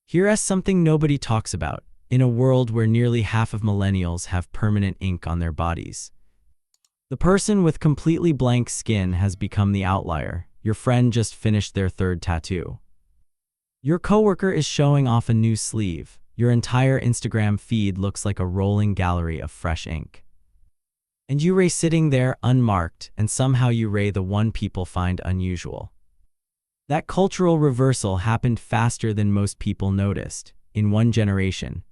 Here's something nobody talks about. In a world where nearly half of millennials have permanent ink on their bodies, the person with completely blank skin has become the outlier. Your friend just finished their third tattoo. Your coworker is showing off a new sleeve. Your entire Instagram feed looks like a rolling gallery of fresh ink. And you're sitting there unmarked, and somehow you're the one people find unusual. That cultural reversal happened faster than most people noticed. In one generation,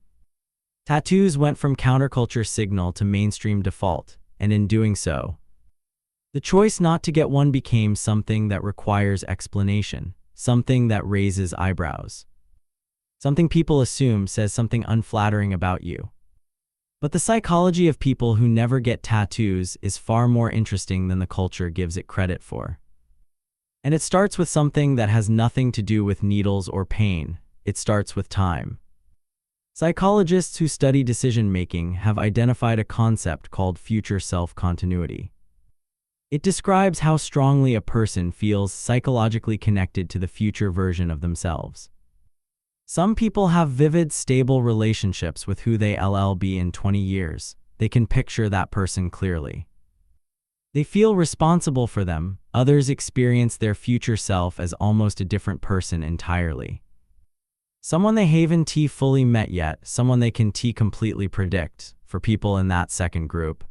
tattoos went from counterculture signal to mainstream default, and in doing so, the choice not to get one became something that requires explanation, something that raises eyebrows, something people assume says something unflattering about you. But the psychology of people who never get tattoos is far more interesting than the culture gives it credit for. And it starts with something that has nothing to do with needles or pain. It starts with time. Psychologists who study decision-making have identified a concept called future self-continuity. It describes how strongly a person feels psychologically connected to the future version of themselves. Some people have vivid, stable relationships with who they'll be in 20 years. They can picture that person clearly. They feel responsible for them. Others experience their future self as almost a different person entirely. Someone they haven't fully met yet, someone they can completely predict. For people in that second group,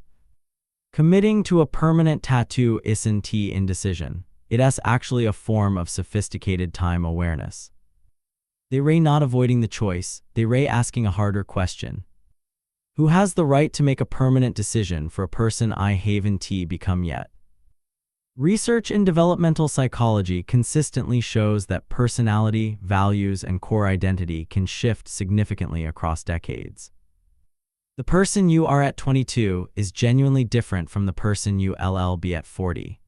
committing to a permanent tattoo isn't indecision. It's actually a form of sophisticated time awareness. They're not avoiding the choice, they're asking a harder question. Who has the right to make a permanent decision for a person I haven't become yet? Research in developmental psychology consistently shows that personality, values, and core identity can shift significantly across decades. The person you are at 22 is genuinely different from the person you'll be at 40.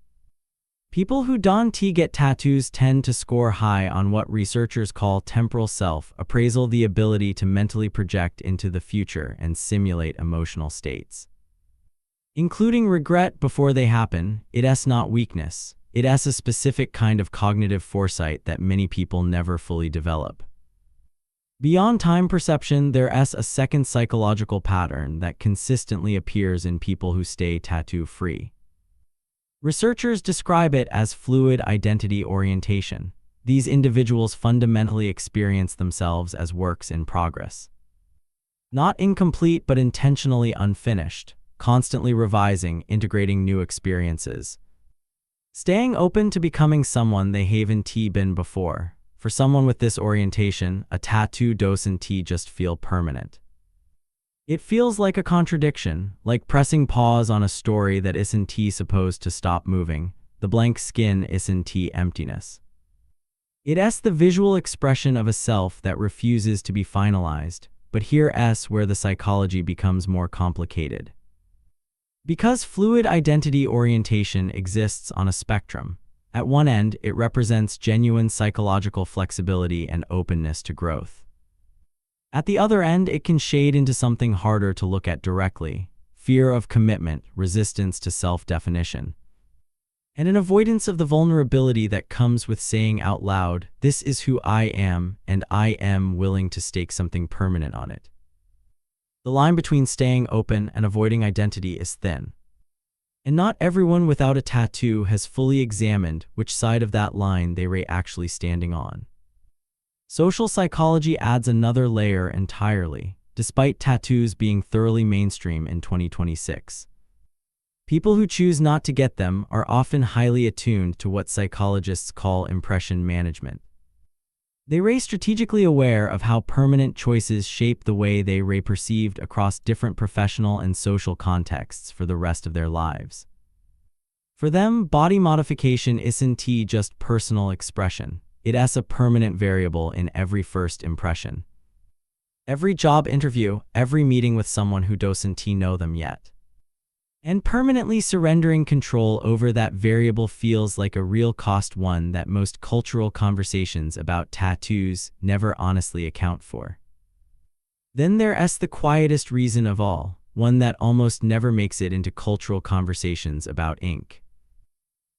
People who don't get tattoos tend to score high on what researchers call temporal self-appraisal, the ability to mentally project into the future and simulate emotional states, including regret before they happen. It's not weakness. It's a specific kind of cognitive foresight that many people never fully develop. Beyond time perception, there's a second psychological pattern that consistently appears in people who stay tattoo-free. Researchers describe it as fluid identity orientation. These individuals fundamentally experience themselves as works in progress. Not incomplete, but intentionally unfinished, constantly revising, integrating new experiences, staying open to becoming someone they haven't been before. For someone with this orientation, a tattoo doesn't just feel permanent. It feels like a contradiction, like pressing pause on a story that isn't supposed to stop moving. The blank skin isn't emptiness. It's the visual expression of a self that refuses to be finalized. But here's where the psychology becomes more complicated. Because fluid identity orientation exists on a spectrum, at one end it represents genuine psychological flexibility and openness to growth. At the other end, it can shade into something harder to look at directly: fear of commitment, resistance to self-definition, and an avoidance of the vulnerability that comes with saying out loud, "This is who I am, and I am willing to stake something permanent on it." The line between staying open and avoiding identity is thin. And not everyone without a tattoo has fully examined which side of that line they're actually standing on. Social psychology adds another layer entirely. Despite tattoos being thoroughly mainstream in 2026, people who choose not to get them are often highly attuned to what psychologists call impression management. They're strategically aware of how permanent choices shape the way they're perceived across different professional and social contexts for the rest of their lives. For them, body modification isn't just personal expression. It's a permanent variable in every first impression, every job interview, every meeting with someone who doesn't know them yet. And permanently surrendering control over that variable feels like a real cost, one that most cultural conversations about tattoos never honestly account for. Then there's the quietest reason of all, one that almost never makes it into cultural conversations about ink.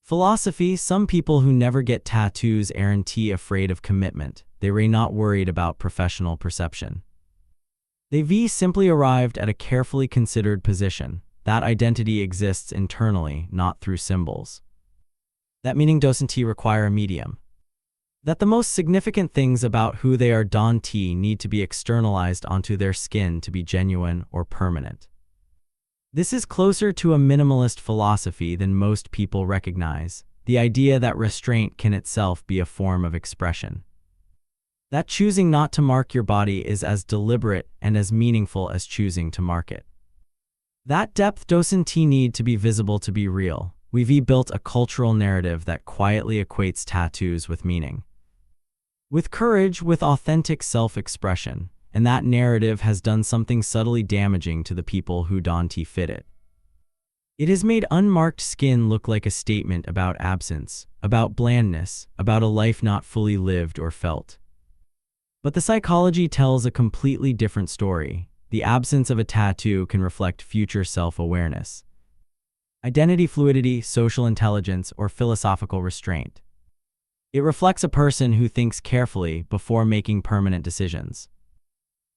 Philosophy. Some people who never get tattoos aren't afraid of commitment. They are not worried about professional perception. They've simply arrived at a carefully considered position. That identity exists internally, not through symbols. That meaning doesn't require a medium. That the most significant things about who they are don't need to be externalized onto their skin to be genuine or permanent. This is closer to a minimalist philosophy than most people recognize, the idea that restraint can itself be a form of expression. That choosing not to mark your body is as deliberate and as meaningful as choosing to mark it. That depth doesn't need to be visible to be real. We've built a cultural narrative that quietly equates tattoos with meaning, with courage, with authentic self-expression, and that narrative has done something subtly damaging to the people who don't fit it. It has made unmarked skin look like a statement about absence, about blandness, about a life not fully lived or felt. But the psychology tells a completely different story. The absence of a tattoo can reflect future self-awareness, identity fluidity, social intelligence, or philosophical restraint. It reflects a person who thinks carefully before making permanent decisions.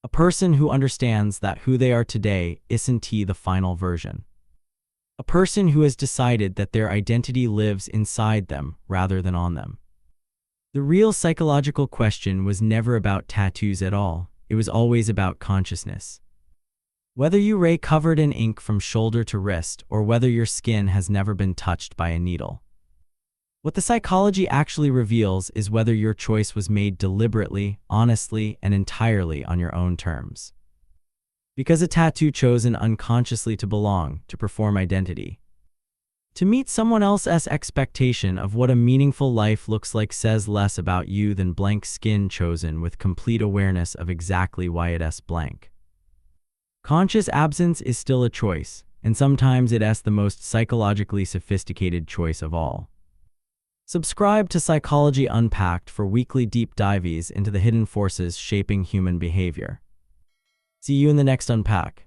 A person who understands that who they are today isn't the final version. A person who has decided that their identity lives inside them rather than on them. The real psychological question was never about tattoos at all. It was always about consciousness. Whether you're covered in ink from shoulder to wrist, or whether your skin has never been touched by a needle. What the psychology actually reveals is whether your choice was made deliberately, honestly, and entirely on your own terms. Because a tattoo chosen unconsciously to belong, to perform identity, to meet someone else's expectation of what a meaningful life looks like says less about you than blank skin chosen with complete awareness of exactly why it's blank. Conscious absence is still a choice, and sometimes it's the most psychologically sophisticated choice of all. Subscribe to Psychology Unpacked for weekly deep dives into the hidden forces shaping human behavior. See you in the next Unpack.